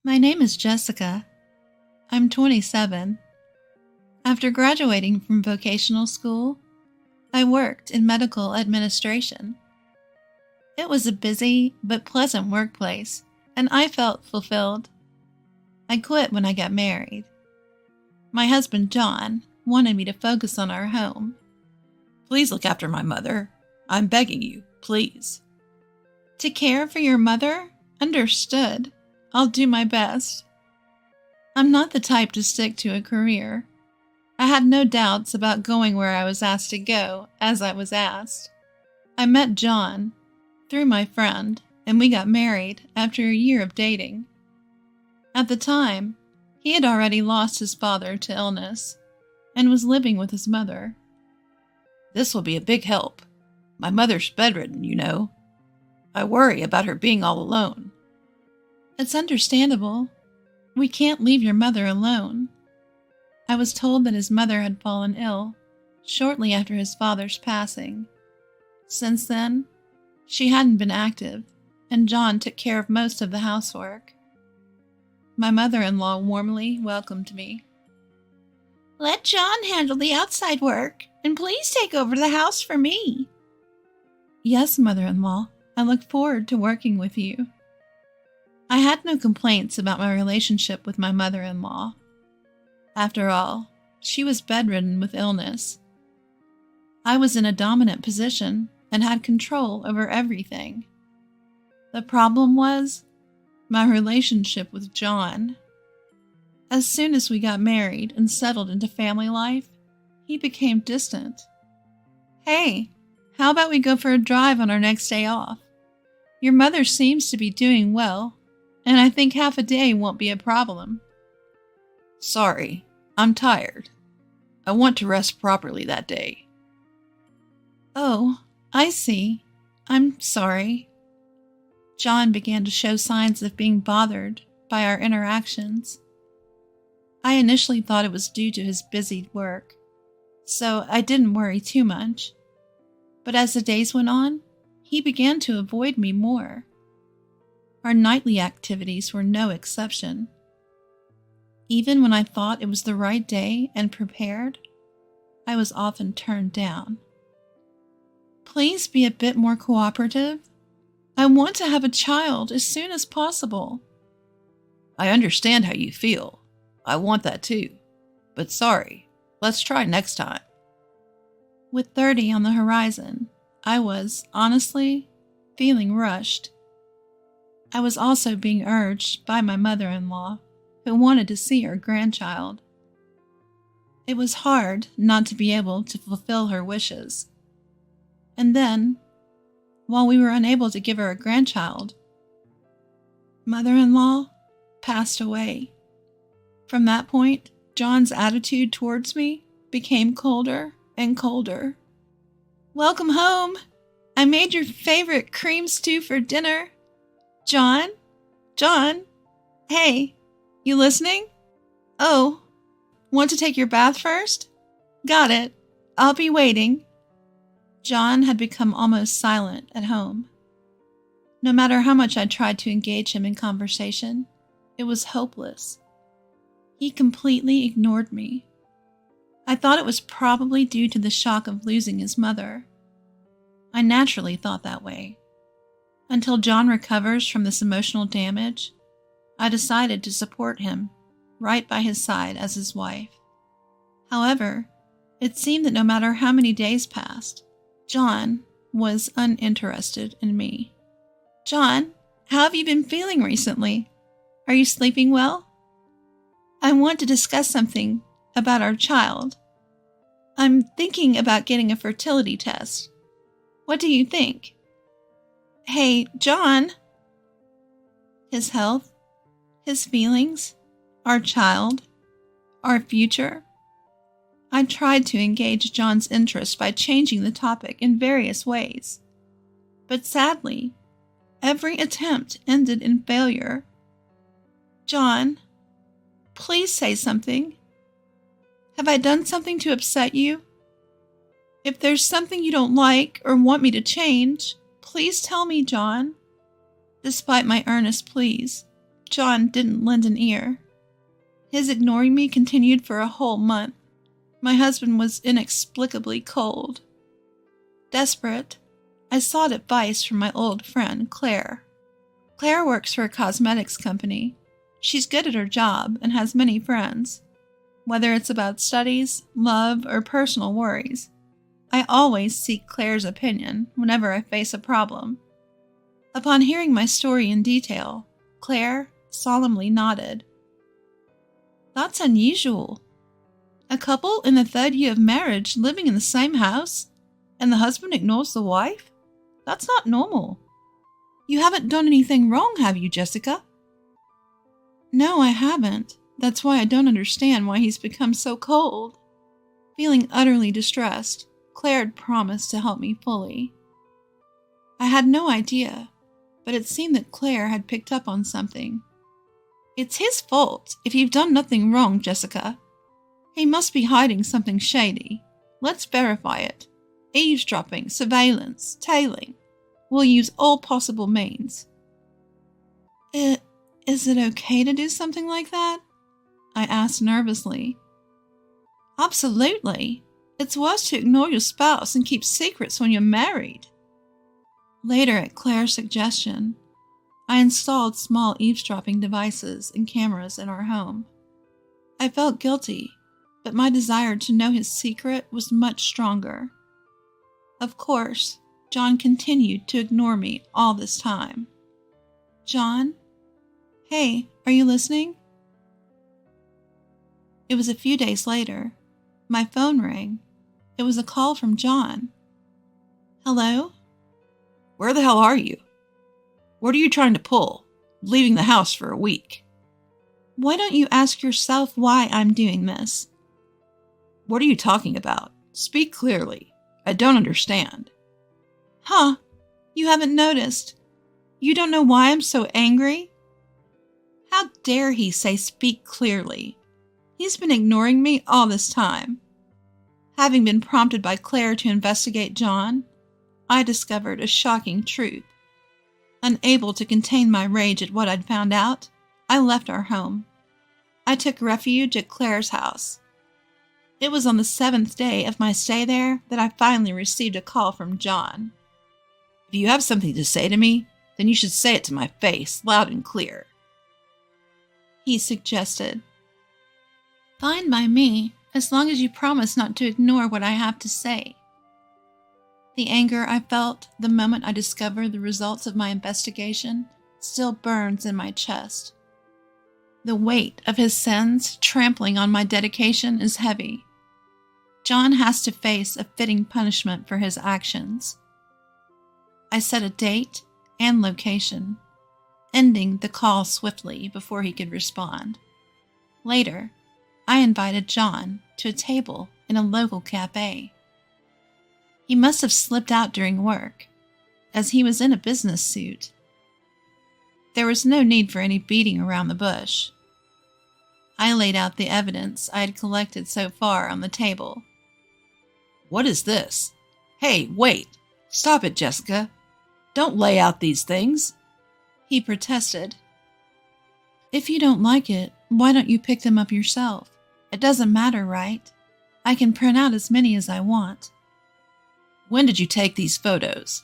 My name is Jessica. I'm 27. After graduating from vocational school, I worked in medical administration. It was a busy but pleasant workplace, and I felt fulfilled. I quit when I got married. My husband, John, wanted me to focus on our home. Please look after my mother. I'm begging you, please. To care for your mother? Understood. I'll do my best. I'm not the type to stick to a career. I had no doubts about going where I was asked to go, as I was asked. I met John through my friend, and we got married after a year of dating. At the time, he had already lost his father to illness and was living with his mother. This will be a big help. My mother's bedridden, you know. I worry about her being all alone. It's understandable. We can't leave your mother alone. I was told that his mother had fallen ill shortly after his father's passing. Since then, she hadn't been active, and John took care of most of the housework. My mother-in-law warmly welcomed me. Let John handle the outside work, and please take over the house for me. Yes, mother-in-law. I look forward to working with you. I had no complaints about my relationship with my mother-in-law. After all, she was bedridden with illness. I was in a dominant position and had control over everything. The problem was my relationship with John. As soon as we got married and settled into family life, he became distant. Hey, how about we go for a drive on our next day off? Your mother seems to be doing well, and I think half a day won't be a problem. Sorry, I'm tired. I want to rest properly that day. Oh, I see. I'm sorry. John began to show signs of being bothered by our interactions. I initially thought it was due to his busy work, so I didn't worry too much. But as the days went on, he began to avoid me more. Our nightly activities were no exception. Even when I thought it was the right day and prepared, I was often turned down. Please be a bit more cooperative. I want to have a child as soon as possible. I understand how you feel. I want that too. But sorry, let's try next time. With 30 on the horizon, I was, honestly, feeling rushed. I was also being urged by my mother-in-law, who wanted to see her grandchild. It was hard not to be able to fulfill her wishes. And then, while we were unable to give her a grandchild, mother-in-law passed away. From that point, John's attitude towards me became colder and colder. Welcome home! I made your favorite cream stew for dinner. John? John? Hey, you listening? Oh, want to take your bath first? Got it. I'll be waiting. John had become almost silent at home. No matter how much I tried to engage him in conversation, it was hopeless. He completely ignored me. I thought it was probably due to the shock of losing his mother. I naturally thought that way. Until John recovers from this emotional damage, I decided to support him, right by his side as his wife. However, it seemed that no matter how many days passed, John was uninterested in me. John, how have you been feeling recently? Are you sleeping well? I want to discuss something about our child. I'm thinking about getting a fertility test. What do you think? Hey, John. His health, his feelings, our child, our future. I tried to engage John's interest by changing the topic in various ways. But sadly, every attempt ended in failure. John, please say something. Have I done something to upset you? If there's something you don't like or want me to change, please tell me, John. Despite my earnest pleas, John didn't lend an ear. His ignoring me continued for a whole month. My husband was inexplicably cold. Desperate, I sought advice from my old friend, Claire. Claire works for a cosmetics company. She's good at her job and has many friends. Whether it's about studies, love, or personal worries, I always seek Claire's opinion whenever I face a problem. Upon hearing my story in detail, Claire solemnly nodded. That's unusual. A couple in the third year of marriage living in the same house, and the husband ignores the wife? That's not normal. You haven't done anything wrong, have you, Jessica? No, I haven't. That's why I don't understand why he's become so cold. Feeling utterly distressed, Claire had promised to help me fully. I had no idea, but it seemed that Claire had picked up on something. It's his fault if you've done nothing wrong, Jessica. He must be hiding something shady. Let's verify it. Eavesdropping, surveillance, tailing. We'll use all possible means. Is it okay to do something like that? I asked nervously. Absolutely. It's worse to ignore your spouse and keep secrets when you're married. Later, at Claire's suggestion, I installed small eavesdropping devices and cameras in our home. I felt guilty, but my desire to know his secret was much stronger. Of course, John continued to ignore me all this time. John? Hey, are you listening? It was a few days later. My phone rang. It was a call from John. Hello? Where the hell are you? What are you trying to pull? Leaving the house for a week. Why don't you ask yourself why I'm doing this? What are you talking about? Speak clearly. I don't understand. Huh? You haven't noticed? You don't know why I'm so angry? How dare he say speak clearly? He's been ignoring me all this time. Having been prompted by Claire to investigate John, I discovered a shocking truth. Unable to contain my rage at what I'd found out, I left our home. I took refuge at Claire's house. It was on the 7th day of my stay there that I finally received a call from John. If you have something to say to me, then you should say it to my face, loud and clear. He suggested. Fine by me, as long as you promise not to ignore what I have to say. The anger I felt the moment I discovered the results of my investigation still burns in my chest. The weight of his sins trampling on my dedication is heavy. John has to face a fitting punishment for his actions. I set a date and location, ending the call swiftly before he could respond. Later, I invited John to a table in a local cafe. He must have slipped out during work, as he was in a business suit. There was no need for any beating around the bush. I laid out the evidence I had collected so far on the table. What is this? Hey, wait! Stop it, Jessica! Don't lay out these things! He protested. If you don't like it, why don't you pick them up yourself? It doesn't matter, right? I can print out as many as I want. When did you take these photos?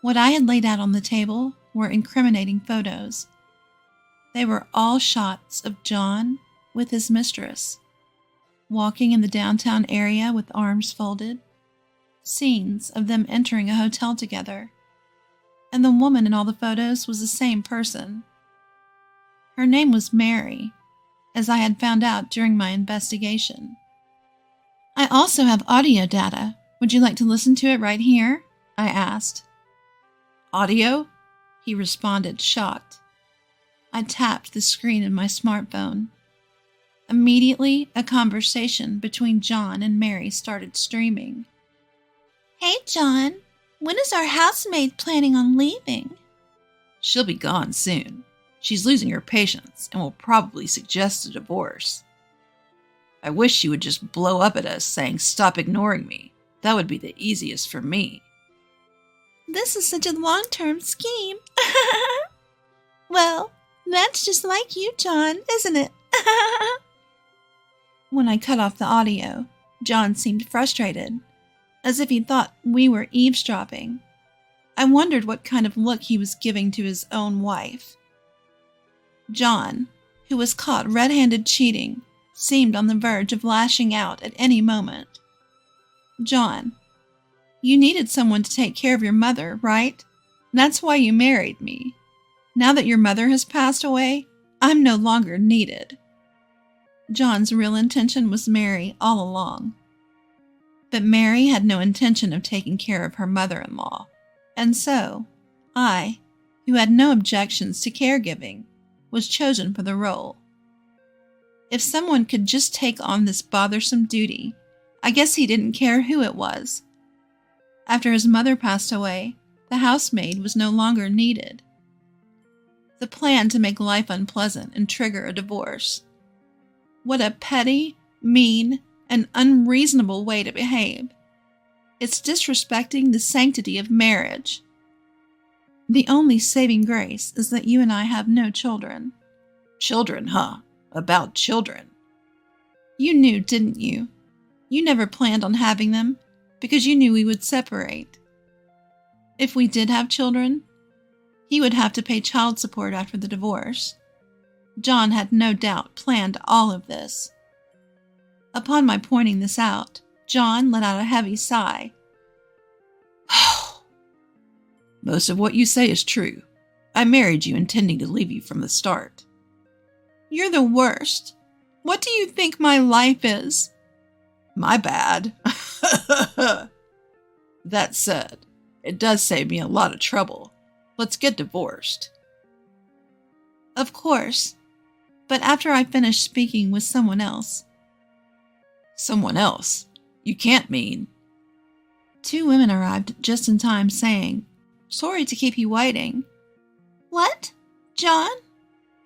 What I had laid out on the table were incriminating photos. They were all shots of John with his mistress, walking in the downtown area with arms folded, scenes of them entering a hotel together, and the woman in all the photos was the same person. Her name was Mary, as I had found out during my investigation. I also have audio data. Would you like to listen to it right here? I asked. Audio? He responded, shocked. I tapped the screen of my smartphone. Immediately, a conversation between John and Mary started streaming. Hey, John, when is our housemaid planning on leaving? She'll be gone soon. She's losing her patience and will probably suggest a divorce. I wish she would just blow up at us saying, "Stop ignoring me." That would be the easiest for me. This is such a long-term scheme. Well, That's just like you, John, isn't it? When I cut off the audio, John seemed frustrated, as if he thought we were eavesdropping. I wondered what kind of look he was giving to his own wife. John, who was caught red-handed cheating, seemed on the verge of lashing out at any moment. John, you needed someone to take care of your mother, right? That's why you married me. Now that your mother has passed away, I'm no longer needed. John's real intention was Mary all along. But Mary had no intention of taking care of her mother-in-law, and so I, who had no objections to caregiving, was chosen for the role. If someone could just take on this bothersome duty, I guess he didn't care who it was. After his mother passed away, the housemaid was no longer needed. The plan to make life unpleasant and trigger a divorce. What a petty, mean, and unreasonable way to behave. It's disrespecting the sanctity of marriage. The only saving grace is that you and I have no children. Children, huh? About children. You knew, didn't you? You never planned on having them because you knew we would separate. If we did have children, he would have to pay child support after the divorce. John had no doubt planned all of this. Upon my pointing this out, John let out a heavy sigh. Most of what you say is true. I married you intending to leave you from the start. You're the worst. What do you think my life is? My bad. That said, it does save me a lot of trouble. Let's get divorced. Of course. But after I finish speaking with someone else. Someone else? You can't mean... 2 women arrived just in time saying, "Sorry to keep you waiting." What? John?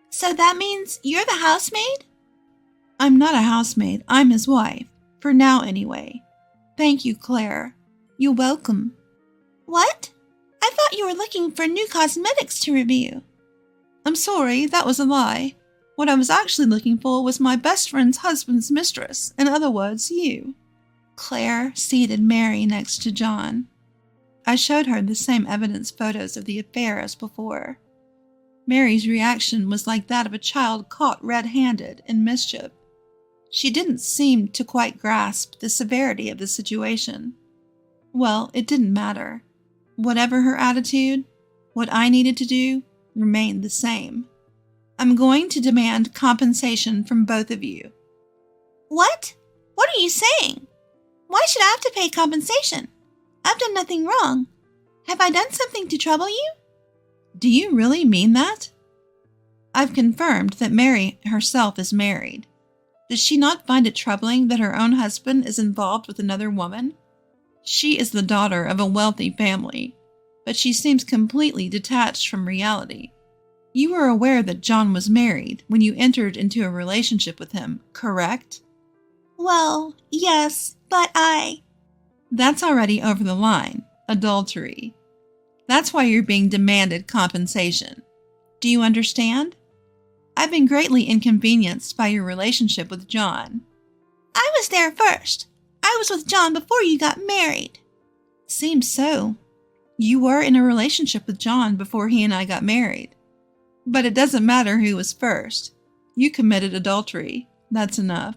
So that means you're the housemaid? I'm not a housemaid. I'm his wife. For now, anyway. Thank you, Claire. You're welcome. What? I thought you were looking for new cosmetics to review. I'm sorry, that was a lie. What I was actually looking for was my best friend's husband's mistress, in other words, you. Claire seated Mary next to John. I showed her the same evidence photos of the affair as before. Mary's reaction was like that of a child caught red-handed in mischief. She didn't seem to quite grasp the severity of the situation. Well, it didn't matter. Whatever her attitude, what I needed to do remained the same. I'm going to demand compensation from both of you. What? What are you saying? Why should I have to pay compensation? I've done nothing wrong. Have I done something to trouble you? Do you really mean that? I've confirmed that Mary herself is married. Does she not find it troubling that her own husband is involved with another woman? She is the daughter of a wealthy family, but she seems completely detached from reality. You were aware that John was married when you entered into a relationship with him, correct? Well, yes, but That's already over the line. Adultery. That's why you're being demanded compensation. Do you understand? I've been greatly inconvenienced by your relationship with John. I was there first. I was with John before you got married. Seems so. You were in a relationship with John before he and I got married. But it doesn't matter who was first. You committed adultery. That's enough.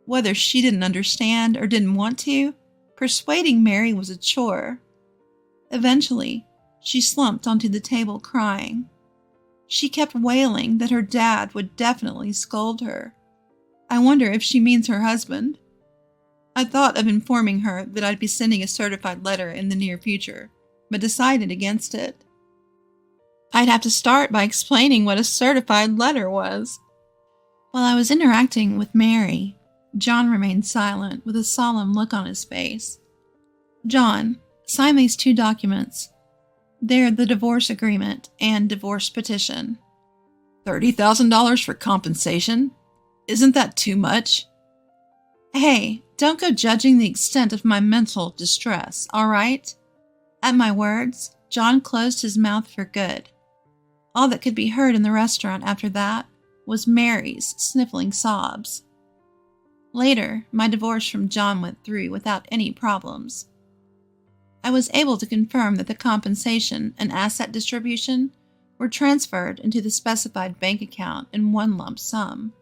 Whether she didn't understand or didn't want to, persuading Mary was a chore. Eventually, she slumped onto the table crying. She kept wailing that her dad would definitely scold her. I wonder if she means her husband. I thought of informing her that I'd be sending a certified letter in the near future, but decided against it. I'd have to start by explaining what a certified letter was. While I was interacting with Mary, John remained silent with a solemn look on his face. John, sign these 2 documents. They're the divorce agreement and divorce petition. $30,000 for compensation? Isn't that too much? Hey, don't go judging the extent of my mental distress, all right? At my words, John closed his mouth for good. All that could be heard in the restaurant after that was Mary's sniffling sobs. Later, my divorce from John went through without any problems. I was able to confirm that the compensation and asset distribution were transferred into the specified bank account in one lump sum.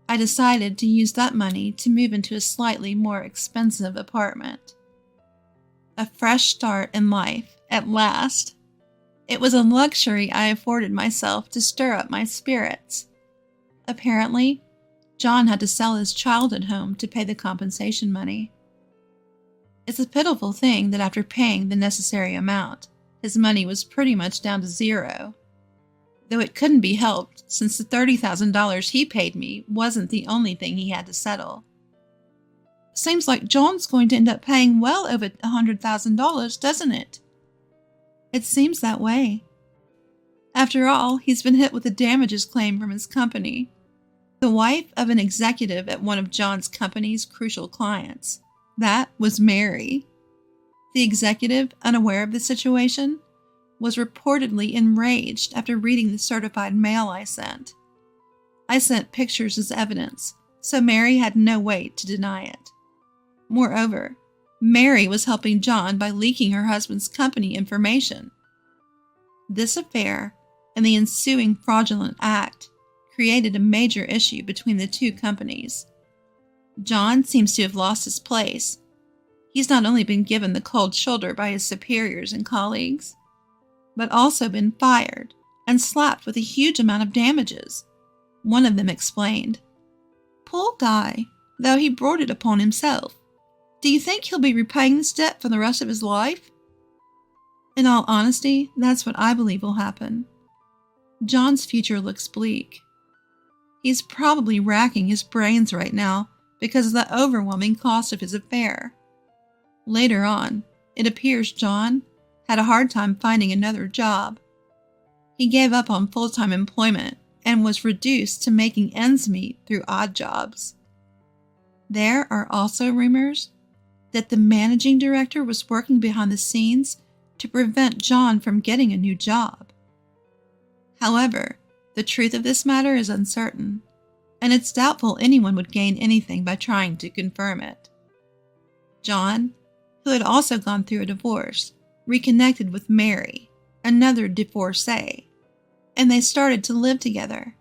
I decided to use that money to move into a slightly more expensive apartment. A fresh start in life, at last. It was a luxury I afforded myself to stir up my spirits. Apparently, John had to sell his childhood home to pay the compensation money. It's a pitiful thing that after paying the necessary amount, his money was pretty much down to zero. Though it couldn't be helped since the $30,000 he paid me wasn't the only thing he had to settle. Seems like John's going to end up paying well over $100,000, doesn't it? It seems that way. After all, he's been hit with a damages claim from his company, the wife of an executive at one of John's company's crucial clients. That was Mary. The executive, unaware of the situation, was reportedly enraged after reading the certified mail I sent. I sent pictures as evidence, so Mary had no way to deny it. Moreover, Mary was helping John by leaking her husband's company information. This affair and the ensuing fraudulent act created a major issue between the two companies. John seems to have lost his place. He's not only been given the cold shoulder by his superiors and colleagues, but also been fired and slapped with a huge amount of damages. One of them explained, "Poor guy, though he brought it upon himself. Do you think he'll be repaying this debt for the rest of his life?" In all honesty, that's what I believe will happen. John's future looks bleak. He's probably racking his brains right now because of the overwhelming cost of his affair. Later on, it appears John had a hard time finding another job. He gave up on full-time employment and was reduced to making ends meet through odd jobs. There are also rumors that the managing director was working behind the scenes to prevent John from getting a new job. However, the truth of this matter is uncertain, and it's doubtful anyone would gain anything by trying to confirm it. John, who had also gone through a divorce, reconnected with Mary, another divorcee, and they started to live together.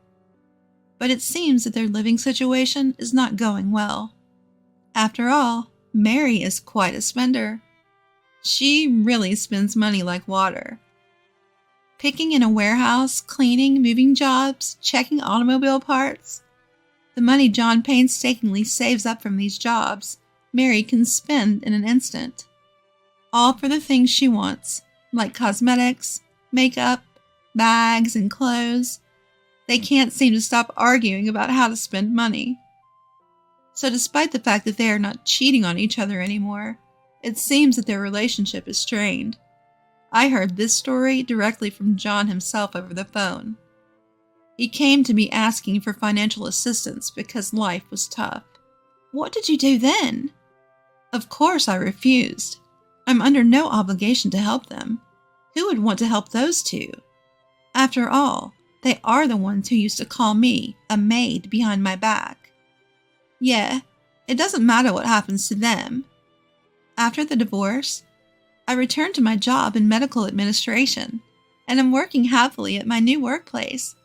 But it seems that their living situation is not going well. After all, Mary is quite a spender. She really spends money like water. Picking in a warehouse, cleaning, moving jobs, checking automobile parts. The money John painstakingly saves up from these jobs, Mary can spend in an instant. All for the things she wants, like cosmetics, makeup, bags, and clothes. They can't seem to stop arguing about how to spend money. So despite the fact that they are not cheating on each other anymore, it seems that their relationship is strained. I heard this story directly from John himself over the phone. He came to me asking for financial assistance because life was tough. What did you do then? Of course I refused. I'm under no obligation to help them. Who would want to help those two? After all, they are the ones who used to call me a maid behind my back. Yeah, it doesn't matter what happens to them. After the divorce, I returned to my job in medical administration, and am working happily at my new workplace.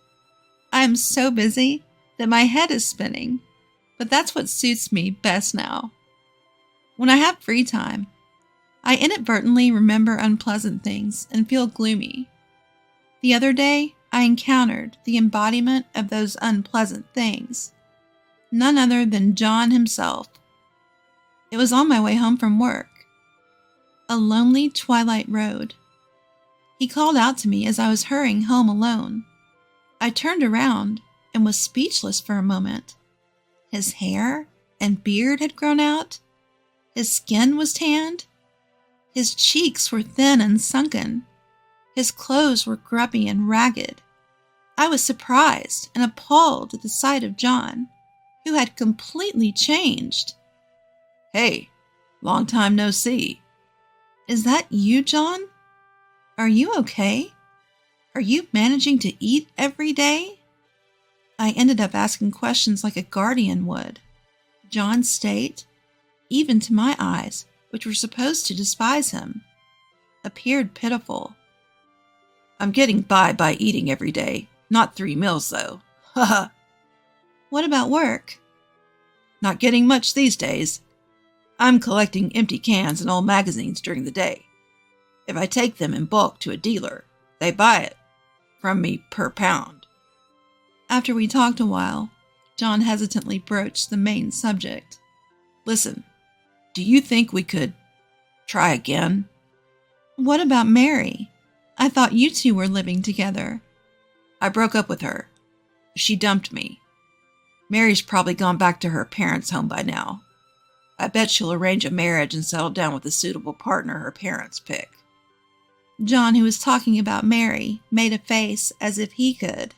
I am so busy that my head is spinning, but that's what suits me best now. When I have free time, I inadvertently remember unpleasant things and feel gloomy. The other day, I encountered the embodiment of those unpleasant things. None other than John himself. It was on my way home from work. A lonely twilight road. He called out to me as I was hurrying home alone. I turned around and was speechless for a moment. His hair and beard had grown out. His skin was tanned. His cheeks were thin and sunken. His clothes were grubby and ragged. I was surprised and appalled at the sight of John, who had completely changed. "Hey, long time no see." Is that you, John? Are you okay? Are you managing to eat every day? I ended up asking questions like a guardian would. John's state, even to my eyes, which were supposed to despise him, appeared pitiful. I'm getting by eating every day. Not 3 meals, though. Haha. What about work? Not getting much these days. I'm collecting empty cans and old magazines during the day. If I take them in bulk to a dealer, they buy it from me per pound. After we talked a while, John hesitantly broached the main subject. Listen, do you think we could try again? What about Mary? I thought you two were living together. I broke up with her. She dumped me. Mary's probably gone back to her parents' home by now. I bet she'll arrange a marriage and settle down with a suitable partner her parents pick. John, who was talking about Mary, made a face as if he could.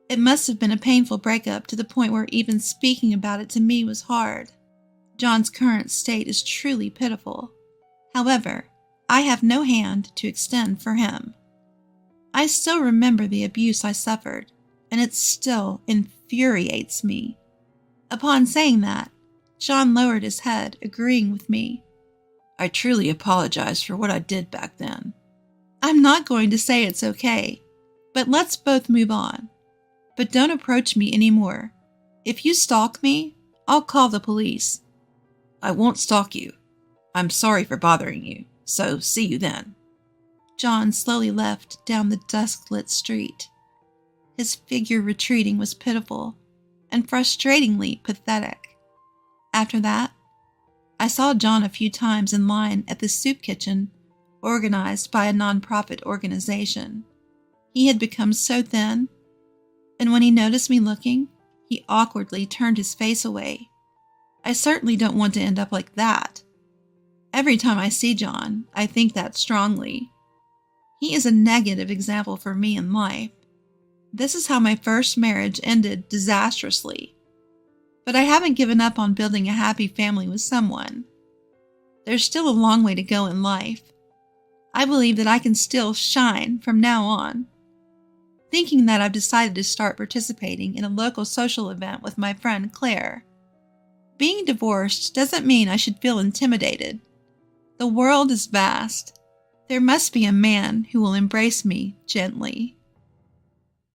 It must have been a painful breakup to the point where even speaking about it to me was hard. John's current state is truly pitiful. However, I have no hand to extend for him. I still remember the abuse I suffered, and it still infuriates me. Upon saying that, John lowered his head, agreeing with me. I truly apologize for what I did back then. I'm not going to say it's okay, but let's both move on. But don't approach me anymore. If you stalk me, I'll call the police. I won't stalk you. I'm sorry for bothering you, so see you then. John slowly left down the dusk-lit street. His figure retreating was pitiful and frustratingly pathetic. After that, I saw John a few times in line at the soup kitchen organized by a nonprofit organization. He had become so thin, and when he noticed me looking, he awkwardly turned his face away. I certainly don't want to end up like that. Every time I see John, I think that strongly. He is a negative example for me in life. This is how my first marriage ended disastrously. But I haven't given up on building a happy family with someone. There's still a long way to go in life. I believe that I can still shine from now on. Thinking that, I've decided to start participating in a local social event with my friend Claire. Being divorced doesn't mean I should feel intimidated. The world is vast. There must be a man who will embrace me gently.